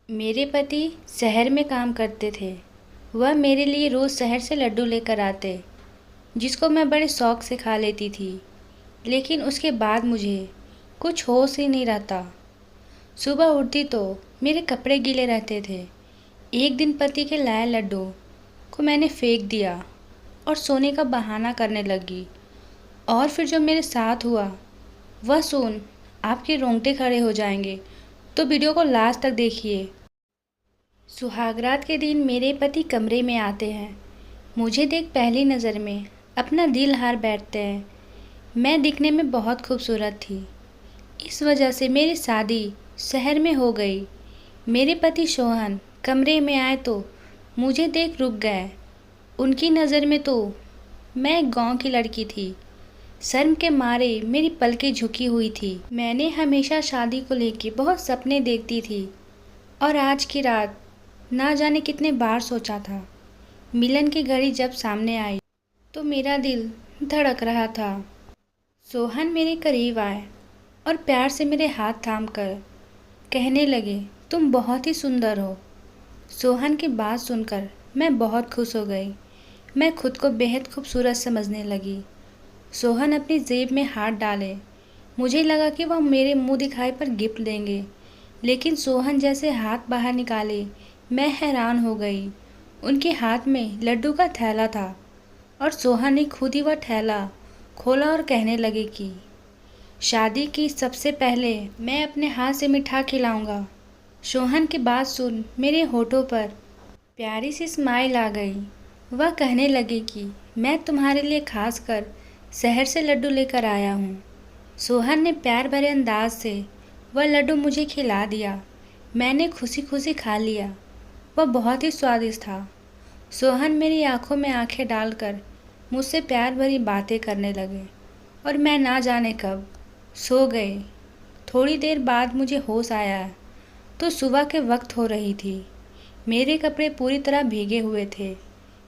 मेरे पति शहर में काम करते थे। वह मेरे लिए रोज़ शहर से लड्डू लेकर आते, जिसको मैं बड़े शौक से खा लेती थी। लेकिन उसके बाद मुझे कुछ होश ही नहीं रहता। सुबह उठती तो मेरे कपड़े गीले रहते थे। एक दिन पति के लाए लड्डू को मैंने फेंक दिया और सोने का बहाना करने लगी। और फिर जो मेरे साथ हुआ वह सुन आपके रोंगटे खड़े हो जाएंगे। तो वीडियो को लास्ट तक देखिए। सुहागरात के दिन मेरे पति कमरे में आते हैं। मुझे देख पहली नज़र में अपना दिल हार बैठते हैं। मैं दिखने में बहुत खूबसूरत थी। इस वजह से मेरी शादी शहर में हो गई। मेरे पति सोहन कमरे में आए तो मुझे देख रुक गए। उनकी नज़र में तो मैं एक गांव की लड़की थी। शर्म के मारे मेरी पलकें झुकी हुई थी। मैंने हमेशा शादी को लेकर बहुत सपने देखती थी और आज की रात ना जाने कितने बार सोचा था। मिलन की घड़ी जब सामने आई तो मेरा दिल धड़क रहा था। सोहन मेरे करीब आए और प्यार से मेरे हाथ थाम कर कहने लगे, तुम बहुत ही सुंदर हो। सोहन की बात सुनकर मैं बहुत खुश हो गई। मैं खुद को बेहद खूबसूरत समझने लगी। सोहन अपनी जेब में हाथ डाले। मुझे लगा कि वह मेरे मुंह दिखाई पर गिफ्ट देंगे, लेकिन सोहन जैसे हाथ बाहर निकाले मैं हैरान हो गई। उनके हाथ में लड्डू का थैला था और सोहन ने खुद ही वह थैला खोला और कहने लगे कि शादी की सबसे पहले मैं अपने हाथ से मिठा खिलाऊंगा। सोहन की बात सुन मेरे होठों पर प्यारी सी स्माइल आ गई। वह कहने लगे कि मैं तुम्हारे लिए खास कर शहर से लड्डू लेकर आया हूँ। सोहन ने प्यार भरे अंदाज से वह लड्डू मुझे खिला दिया। मैंने खुशी खुशी खा लिया। वह बहुत ही स्वादिष्ट था। सोहन मेरी आंखों में आंखें डालकर मुझसे प्यार भरी बातें करने लगे और मैं ना जाने कब सो गई। थोड़ी देर बाद मुझे होश आया तो सुबह के वक्त हो रही थी। मेरे कपड़े पूरी तरह भीगे हुए थे।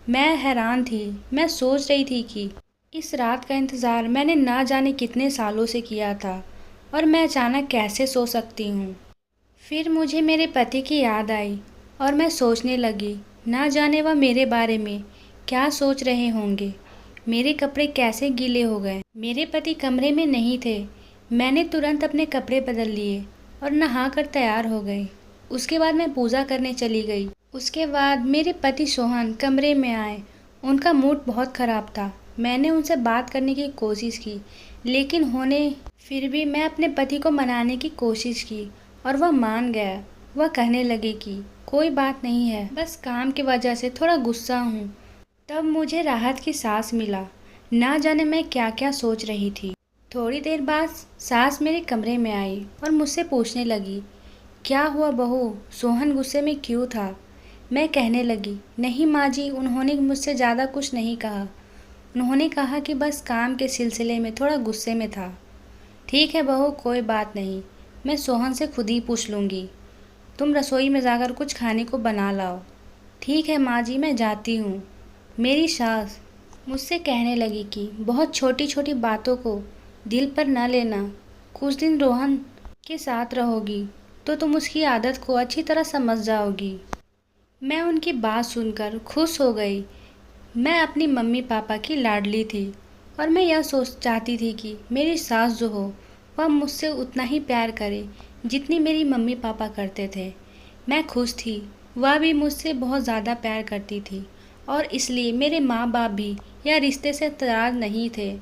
मैं हैरान थी। मैं सोच रही थी कि इस रात का इंतज़ार मैंने ना जाने कितने सालों से किया था और मैं अचानक कैसे सो सकती हूँ। फिर मुझे मेरे पति की याद आई और मैं सोचने लगी, ना जाने वह मेरे बारे में क्या सोच रहे होंगे। मेरे कपड़े कैसे गीले हो गए। मेरे पति कमरे में नहीं थे। मैंने तुरंत अपने कपड़े बदल लिए और नहाकर तैयार हो गई। उसके बाद मैं पूजा करने चली गई। उसके बाद मेरे पति सोहन कमरे में आए। उनका मूड बहुत ख़राब था। मैंने उनसे बात करने की कोशिश की, लेकिन फिर भी मैं अपने पति को मनाने की कोशिश की और वह मान गया। वह कहने लगे कि कोई बात नहीं है, बस काम की वजह से थोड़ा गुस्सा हूँ। तब मुझे राहत की सांस मिला। ना जाने मैं क्या क्या सोच रही थी। थोड़ी देर बाद सास मेरे कमरे में आई और मुझसे पूछने लगी, क्या हुआ बहू, सोहन गुस्से में क्यों था। मैं कहने लगी, नहीं माँ जी, उन्होंने मुझसे ज़्यादा कुछ नहीं कहा। उन्होंने कहा कि बस काम के सिलसिले में थोड़ा गुस्से में था। ठीक है बहू, कोई बात नहीं, मैं सोहन से खुद ही पूछ लूँगी। तुम रसोई में जाकर कुछ खाने को बना लाओ। ठीक है माँ जी, मैं जाती हूँ। मेरी सास मुझसे कहने लगी कि बहुत छोटी छोटी बातों को दिल पर न लेना। कुछ दिन रोहन के साथ रहोगी तो तुम उसकी आदत को अच्छी तरह समझ जाओगी। मैं उनकी बात सुनकर खुश हो गई। मैं अपनी मम्मी पापा की लाडली थी और मैं यह सोच चाहती थी कि मेरी सास जो हो वह मुझसे उतना ही प्यार करे जितनी मेरी मम्मी पापा करते थे। मैं खुश थी। वह भी मुझसे बहुत ज़्यादा प्यार करती थी और इसलिए मेरे माँ बाप भी यह रिश्ते से नाराज़ नहीं थे।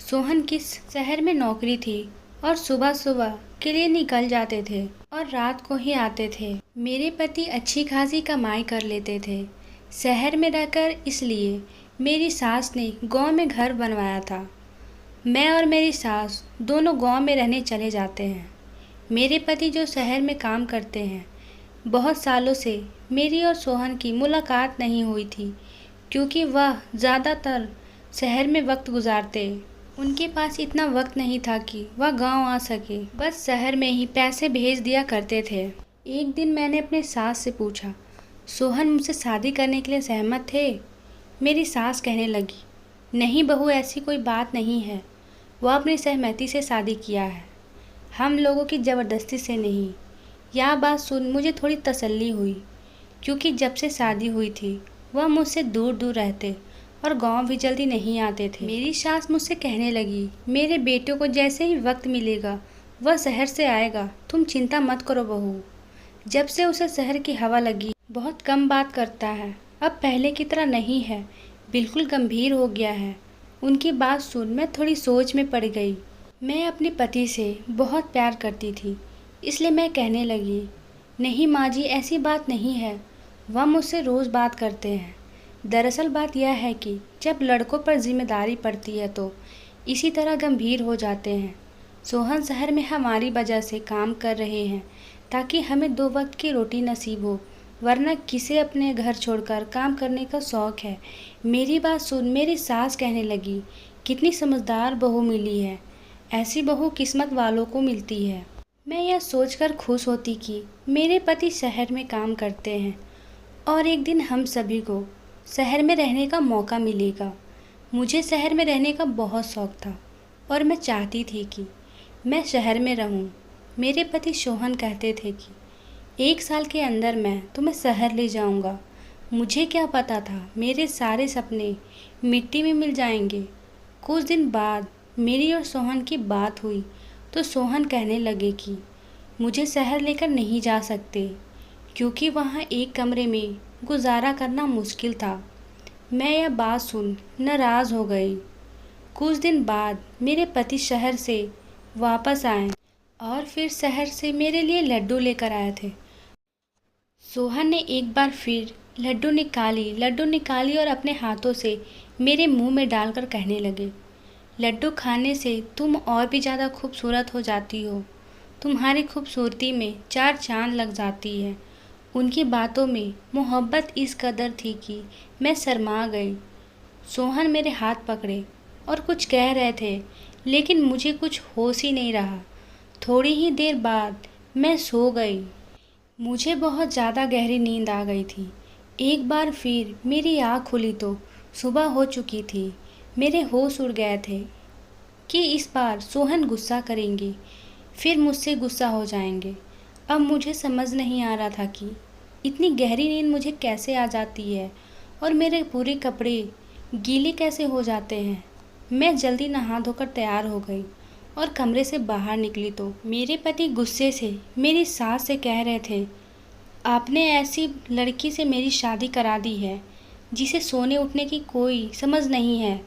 सोहन किस शहर में नौकरी थी और सुबह सुबह के लिए निकल जाते थे और रात को ही आते थे। मेरे पति अच्छी खासी कमाई कर लेते थे शहर में रहकर, इसलिए मेरी सास ने गांव में घर बनवाया था। मैं और मेरी सास दोनों गांव में रहने चले जाते हैं। मेरे पति जो शहर में काम करते हैं, बहुत सालों से मेरी और सोहन की मुलाकात नहीं हुई थी क्योंकि वह ज़्यादातर शहर में वक्त गुजारते। उनके पास इतना वक्त नहीं था कि वह गांव आ सके, बस शहर में ही पैसे भेज दिया करते थे। एक दिन मैंने अपने सास से पूछा, सोहन मुझसे शादी करने के लिए सहमत थे। मेरी सास कहने लगी, नहीं बहू, ऐसी कोई बात नहीं है। वह अपनी सहमति से शादी किया है, हम लोगों की ज़बरदस्ती से नहीं। यह बात सुन मुझे थोड़ी तसल्ली हुई, क्योंकि जब से शादी हुई थी वह मुझसे दूर दूर रहते और गांव भी जल्दी नहीं आते थे। मेरी सास मुझसे कहने लगी, मेरे बेटे को जैसे ही वक्त मिलेगा वह शहर से आएगा, तुम चिंता मत करो बहू। जब से उसे शहर की हवा लगी बहुत कम बात करता है, अब पहले की तरह नहीं है, बिल्कुल गंभीर हो गया है। उनकी बात सुन मैं थोड़ी सोच में पड़ गई। मैं अपने पति से बहुत प्यार करती थी, इसलिए मैं कहने लगी, नहीं माँ जी, ऐसी बात नहीं है, वह मुझसे रोज़ बात करते हैं। दरअसल बात यह है कि जब लड़कों पर जिम्मेदारी पड़ती है तो इसी तरह गंभीर हो जाते हैं। सोहन शहर में हमारी वजह से काम कर रहे हैं ताकि हमें 2 वक्त की रोटी नसीब हो, वरना किसे अपने घर छोड़कर काम करने का शौक़ है। मेरी बात सुन मेरी सास कहने लगी, कितनी समझदार बहू मिली है, ऐसी बहू किस्मत वालों को मिलती है। मैं यह सोचकर खुश होती कि मेरे पति शहर में काम करते हैं और एक दिन हम सभी को शहर में रहने का मौका मिलेगा। मुझे शहर में रहने का बहुत शौक़ था और मैं चाहती थी कि मैं शहर में रहूं। मेरे पति सोहन कहते थे कि 1 साल के अंदर मैं तुम्हें शहर ले जाऊंगा। मुझे क्या पता था मेरे सारे सपने मिट्टी में मिल जाएंगे। कुछ दिन बाद मेरी और सोहन की बात हुई तो सोहन कहने लगे कि मुझे शहर लेकर नहीं जा सकते, क्योंकि वहाँ एक कमरे में गुजारा करना मुश्किल था। मैं यह बात सुन नाराज़ हो गई। कुछ दिन बाद मेरे पति शहर से वापस आए और फिर शहर से मेरे लिए लड्डू लेकर आए थे। सोहन ने एक बार फिर लड्डू निकाली और अपने हाथों से मेरे मुंह में डालकर कहने लगे, लड्डू खाने से तुम और भी ज़्यादा खूबसूरत हो जाती हो, तुम्हारी खूबसूरती में 4 चांद लग जाती है। उनकी बातों में मोहब्बत इस कदर थी कि मैं शर्मा गई। सोहन मेरे हाथ पकड़े और कुछ कह रहे थे, लेकिन मुझे कुछ होश ही नहीं रहा। थोड़ी ही देर बाद मैं सो गई। मुझे बहुत ज़्यादा गहरी नींद आ गई थी। एक बार फिर मेरी आँख खुली तो सुबह हो चुकी थी। मेरे होश उड़ गए थे कि इस बार सोहन गुस्सा करेंगे, फिर मुझसे गुस्सा हो जाएंगे। अब मुझे समझ नहीं आ रहा था कि इतनी गहरी नींद मुझे कैसे आ जाती है और मेरे पूरे कपड़े गीले कैसे हो जाते हैं। मैं जल्दी नहा धोकर तैयार हो गई और कमरे से बाहर निकली तो मेरे पति गुस्से से मेरी सास से कह रहे थे, आपने ऐसी लड़की से मेरी शादी करा दी है जिसे सोने उठने की कोई समझ नहीं है।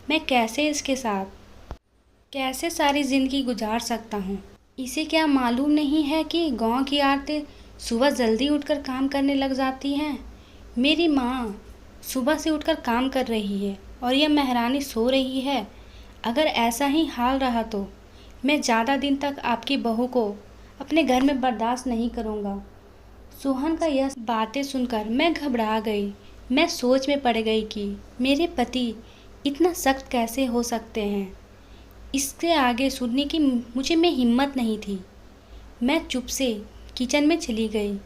मैं कैसे इसके साथ कैसे सारी ज़िंदगी गुजार सकता हूँ। इसे क्या मालूम नहीं है कि गांव की औरतें सुबह जल्दी उठकर काम करने लग जाती हैं। मेरी माँ सुबह से उठकर काम कर रही है और यह महारानी सो रही है। अगर ऐसा ही हाल रहा तो मैं ज़्यादा दिन तक आपकी बहू को अपने घर में बर्दाश्त नहीं करूँगा। सोहन का यह बातें सुनकर मैं घबरा गई। मैं सोच में पड़ गई कि मेरे पति इतना सख्त कैसे हो सकते हैं। इसके आगे सुनने की मुझे में हिम्मत नहीं थी। मैं चुप से किचन में चली गई।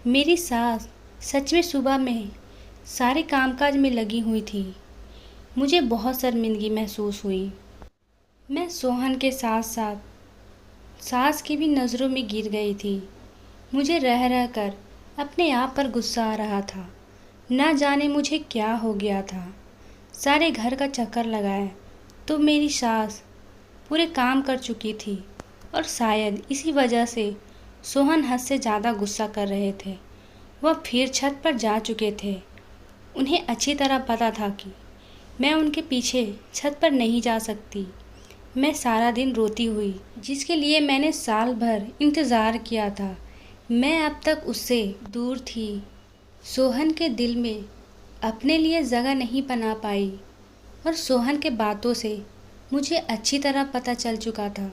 मेरी सास सच में सुबह में सारे कामकाज में लगी हुई थी। मुझे बहुत शर्मिंदगी महसूस हुई। मैं सोहन के साथ साथ सास की भी नज़रों में गिर गई थी। मुझे रह रह कर अपने आप पर गुस्सा आ रहा था। ना जाने मुझे क्या हो गया था। सारे घर का चक्कर लगाया तो मेरी सास पूरे काम कर चुकी थी और शायद इसी वजह से सोहन हद से ज़्यादा गुस्सा कर रहे थे। वह फिर छत पर जा चुके थे। उन्हें अच्छी तरह पता था कि मैं उनके पीछे छत पर नहीं जा सकती। मैं सारा दिन रोती हुई, जिसके लिए मैंने साल भर इंतज़ार किया था, मैं अब तक उससे दूर थी। सोहन के दिल में अपने लिए जगह नहीं बना पाई और सोहन के बातों से मुझे अच्छी तरह पता चल चुका था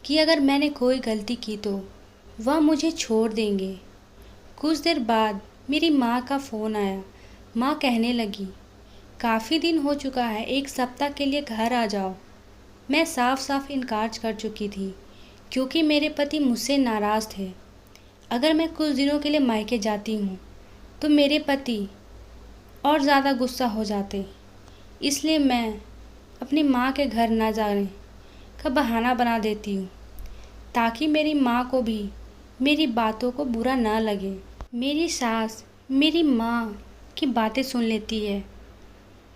कि अगर मैंने कोई गलती की तो वह मुझे छोड़ देंगे। कुछ देर बाद मेरी माँ का फ़ोन आया। माँ कहने लगी, काफ़ी दिन हो चुका है, 1 सप्ताह के लिए घर आ जाओ। मैं साफ साफ इनकार कर चुकी थी क्योंकि मेरे पति मुझसे नाराज़ थे। अगर मैं कुछ दिनों के लिए मायके जाती हूँ तो मेरे पति और ज़्यादा गुस्सा हो जाते, इसलिए मैं अपनी माँ के घर ना जाने का बहाना बना देती हूँ ताकि मेरी माँ को भी मेरी बातों को बुरा ना लगे। मेरी सास मेरी माँ की बातें सुन लेती है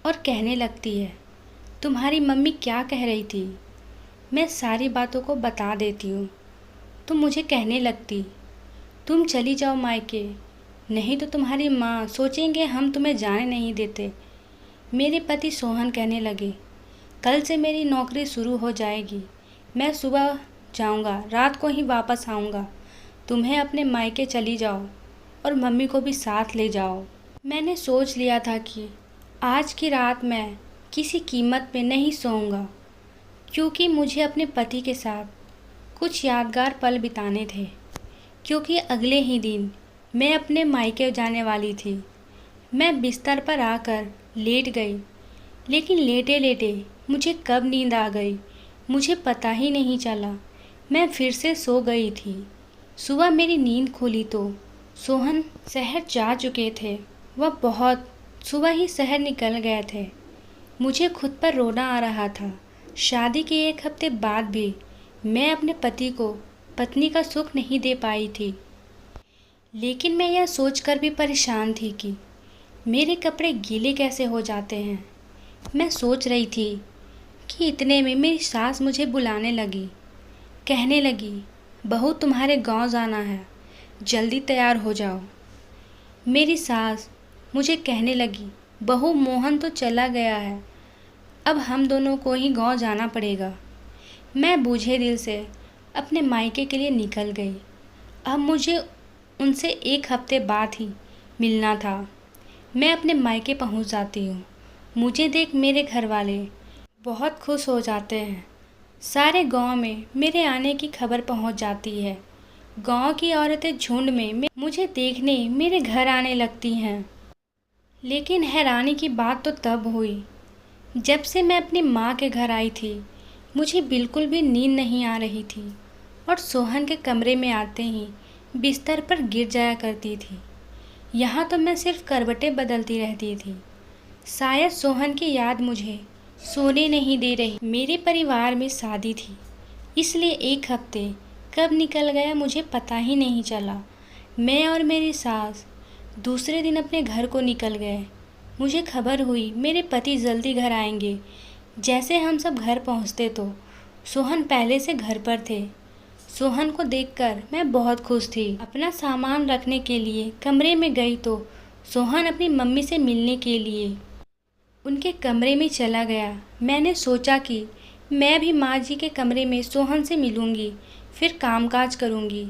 और कहने लगती है, तुम्हारी मम्मी क्या कह रही थी। मैं सारी बातों को बता देती हूँ तो मुझे कहने लगती, तुम चली जाओ मायके, नहीं तो तुम्हारी माँ सोचेंगे हम तुम्हें जाने नहीं देते। मेरे पति सोहन कहने लगे, कल से मेरी नौकरी शुरू हो जाएगी। मैं सुबह जाऊंगा, रात को ही वापस आऊंगा। तुम्हें अपने मायके चली जाओ और मम्मी को भी साथ ले जाओ। मैंने सोच लिया था कि आज की रात मैं किसी कीमत पे नहीं सोऊंगा, क्योंकि मुझे अपने पति के साथ कुछ यादगार पल बिताने थे। क्योंकि अगले ही दिन मैं अपने मायके जाने वाली थी। मैं बिस्तर पर आकर लेट गई, लेकिन लेटे लेटे मुझे कब नींद आ गई मुझे पता ही नहीं चला। मैं फिर से सो गई थी। सुबह मेरी नींद खुली तो सोहन शहर जा चुके थे। वह बहुत सुबह ही शहर निकल गए थे। मुझे खुद पर रोना आ रहा था। शादी के एक हफ्ते बाद भी मैं अपने पति को पत्नी का सुख नहीं दे पाई थी। लेकिन मैं यह सोचकर भी परेशान थी कि मेरे कपड़े गीले कैसे हो जाते हैं। मैं सोच रही थी कि इतने में मेरी सास मुझे बुलाने लगी। कहने लगी, बहू तुम्हारे गांव जाना है, जल्दी तैयार हो जाओ। मेरी सास मुझे कहने लगी, बहू मोहन तो चला गया है, अब हम दोनों को ही गांव जाना पड़ेगा। मैं बूझे दिल से अपने मायके के लिए निकल गई। अब मुझे उनसे एक हफ्ते बाद ही मिलना था। मैं अपने मायके पहुंच जाती हूँ। मुझे देख मेरे घर वाले बहुत खुश हो जाते हैं। सारे गांव में मेरे आने की खबर पहुंच जाती है। गांव की औरतें झुंड में मुझे देखने मेरे घर आने लगती हैं। लेकिन हैरानी की बात तो तब हुई जब से मैं अपनी माँ के घर आई थी। मुझे बिल्कुल भी नींद नहीं आ रही थी और सोहन के कमरे में आते ही बिस्तर पर गिर जाया करती थी। यहाँ तो मैं सिर्फ करवटें बदलती रहती थी। शायद सोहन की याद मुझे सोने नहीं दे रही। मेरे परिवार में शादी थी, इसलिए एक हफ्ते कब निकल गया मुझे पता ही नहीं चला। मैं और मेरी सास दूसरे दिन अपने घर को निकल गए। मुझे खबर हुई मेरे पति जल्दी घर आएंगे। जैसे हम सब घर पहुंचते तो सोहन पहले से घर पर थे। सोहन को देखकर मैं बहुत खुश थी। अपना सामान रखने के लिए कमरे में गई तो सोहन अपनी मम्मी से मिलने के लिए उनके कमरे में चला गया। मैंने सोचा कि मैं भी माँ जी के कमरे में सोहन से मिलूंगी, फिर कामकाज करूंगी,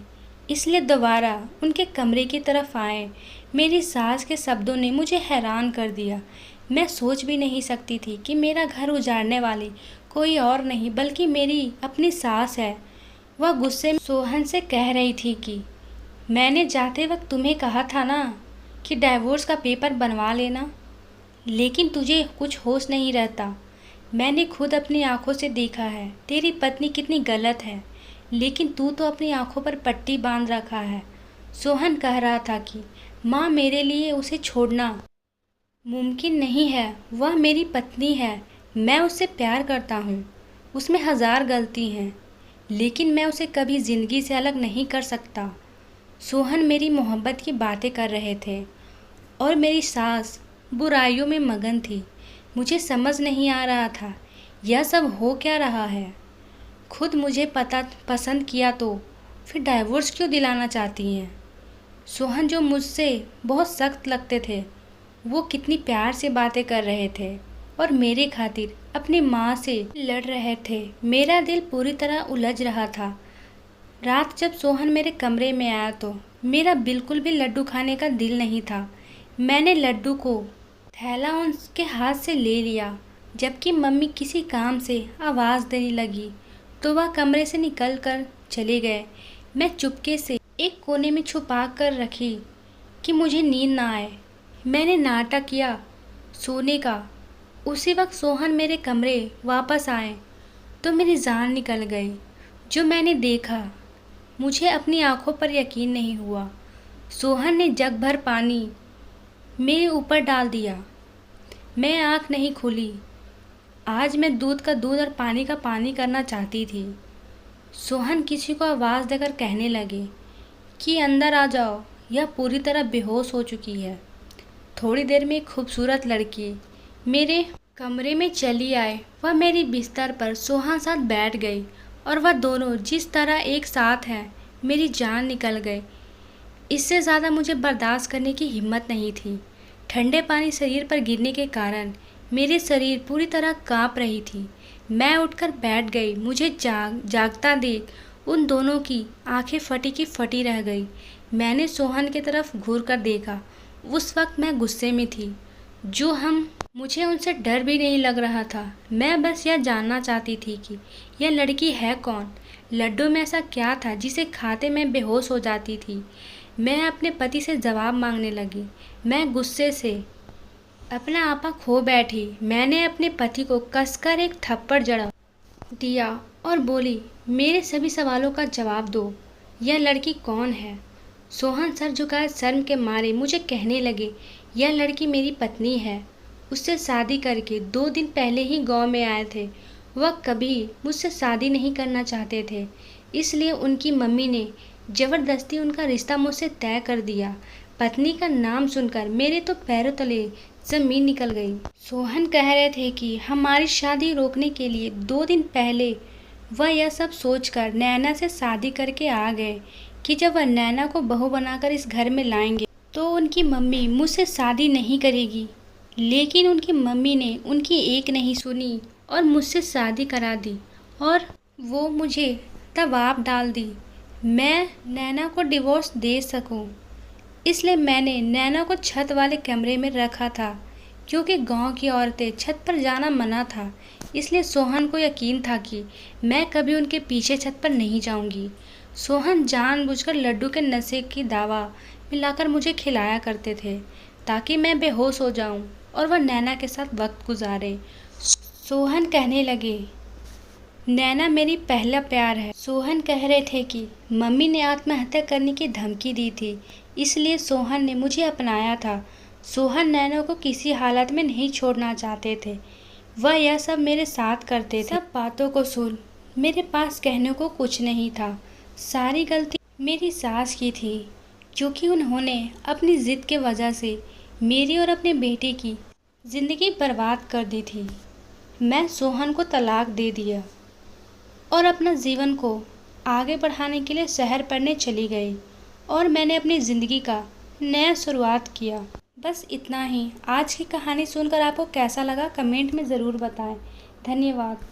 इसलिए दोबारा उनके कमरे की तरफ आए। मेरी सास के शब्दों ने मुझे हैरान कर दिया। मैं सोच भी नहीं सकती थी कि मेरा घर उजाड़ने वाली कोई और नहीं बल्कि मेरी अपनी सास है। वह गुस्से में सोहन से कह रही थी कि मैंने जाते वक्त तुम्हें कहा था ना कि डाइवोर्स का पेपर बनवा लेना, लेकिन तुझे कुछ होश नहीं रहता। मैंने खुद अपनी आंखों से देखा है तेरी पत्नी कितनी गलत है, लेकिन तू तो अपनी आंखों पर पट्टी बांध रखा है। सोहन कह रहा था कि माँ मेरे लिए उसे छोड़ना मुमकिन नहीं है। वह मेरी पत्नी है, मैं उससे प्यार करता हूँ। उसमें हज़ार गलती हैं, लेकिन मैं उसे कभी ज़िंदगी से अलग नहीं कर सकता। सोहन मेरी मोहब्बत की बातें कर रहे थे और मेरी सास बुराइयों में मगन थी। मुझे समझ नहीं आ रहा था यह सब हो क्या रहा है। खुद मुझे पसंद किया तो फिर डाइवोर्स क्यों दिलाना चाहती हैं। सोहन जो मुझसे बहुत सख्त लगते थे, वो कितनी प्यार से बातें कर रहे थे और मेरे खातिर अपनी माँ से लड़ रहे थे। मेरा दिल पूरी तरह उलझ रहा था। रात जब सोहन मेरे कमरे में आया तो मेरा बिल्कुल भी लड्डू खाने का दिल नहीं था। मैंने लड्डू को थैला उसके हाथ से ले लिया। जबकि मम्मी किसी काम से आवाज़ देने लगी तो वह कमरे से निकल कर चले गए। मैं चुपके से एक कोने में छुपा कर रखी कि मुझे नींद ना आए। मैंने नाटक किया सोने का। उसी वक्त सोहन मेरे कमरे वापस आए तो मेरी जान निकल गई। जो मैंने देखा मुझे अपनी आंखों पर यकीन नहीं हुआ। सोहन ने जग भर पानी मेरे ऊपर डाल दिया। मैं आँख नहीं खोली। आज मैं दूध का दूध और पानी का पानी करना चाहती थी। सोहन किसी को आवाज़ देकर कहने लगे, कि अंदर आ जाओ, यह पूरी तरह बेहोश हो चुकी है। थोड़ी देर में एक खूबसूरत लड़की मेरे कमरे में चली आए। वह मेरी बिस्तर पर सोहा साथ बैठ गई और वह दोनों जिस तरह एक साथ हैं, मेरी जान निकल गई। इससे ज़्यादा मुझे बर्दाश्त करने की हिम्मत नहीं थी। ठंडे पानी शरीर पर गिरने के कारण मेरे शरीर पूरी तरह कांप रही थी। मैं उठकर बैठ गई। मुझे जागता देख उन दोनों की आंखें फटी की फटी रह गई। मैंने सोहन की तरफ घूर कर देखा। उस वक्त मैं गुस्से में थी। जो हम मुझे उनसे डर भी नहीं लग रहा था। मैं बस यह जानना चाहती थी कि यह लड़की है कौन। लड्डू में ऐसा क्या था जिसे खाते मैं बेहोश हो जाती थी। मैं अपने पति से जवाब मांगने लगी। मैं गुस्से से अपना आपा खो बैठी। मैंने अपने पति को कसकर एक थप्पड़ जड़ा दिया और बोली, मेरे सभी सवालों का जवाब दो। यह लड़की कौन है? सोहन सर झुकाए शर्म के मारे मुझे कहने लगे, यह लड़की मेरी पत्नी है। उससे शादी करके 2 दिन पहले ही गांव में आए थे। वह कभी मुझसे शादी नहीं करना चाहते थे, इसलिए उनकी मम्मी ने ज़बरदस्ती उनका रिश्ता मुझसे तय कर दिया। पत्नी का नाम सुनकर मेरे तो पैरों तले ज़मीन निकल गई। सोहन कह रहे थे कि हमारी शादी रोकने के लिए 2 दिन पहले वह यह सब सोचकर नैना से शादी करके आ गए कि जब वह नैना को बहू बनाकर इस घर में लाएंगे तो उनकी मम्मी मुझसे शादी नहीं करेगी। लेकिन उनकी मम्मी ने उनकी एक नहीं सुनी और मुझसे शादी करा दी और वो मुझे दबाव डाल दी मैं नैना को डिवोर्स दे सकूं। इसलिए मैंने नैना को छत वाले कमरे में रखा था, क्योंकि गांव की औरतें छत पर जाना मना था। इसलिए सोहन को यकीन था कि मैं कभी उनके पीछे छत पर नहीं जाऊंगी। सोहन जानबूझकर लड्डू के नशे की दवा मिलाकर मुझे खिलाया करते थे ताकि मैं बेहोश हो जाऊं और वह नैना के साथ वक्त गुजारे। सोहन कहने लगे, नैना मेरी पहला प्यार है। सोहन कह रहे थे कि मम्मी ने आत्महत्या करने की धमकी दी थी, इसलिए सोहन ने मुझे अपनाया था। सोहन नैना को किसी हालत में नहीं छोड़ना चाहते थे। वह यह सब मेरे साथ करते थे। सब बातों को सुन मेरे पास कहने को कुछ नहीं था। सारी गलती मेरी सास की थी, क्योंकि उन्होंने अपनी ज़िद के वजह से मेरी और अपने बेटे की ज़िंदगी बर्बाद कर दी थी। मैं सोहन को तलाक दे दिया और अपना जीवन को आगे बढ़ाने के लिए शहर पढ़ने चली गई और मैंने अपनी ज़िंदगी का नया शुरुआत किया। बस इतना ही। आज की कहानी सुनकर आपको कैसा लगा कमेंट में ज़रूर बताएं। धन्यवाद।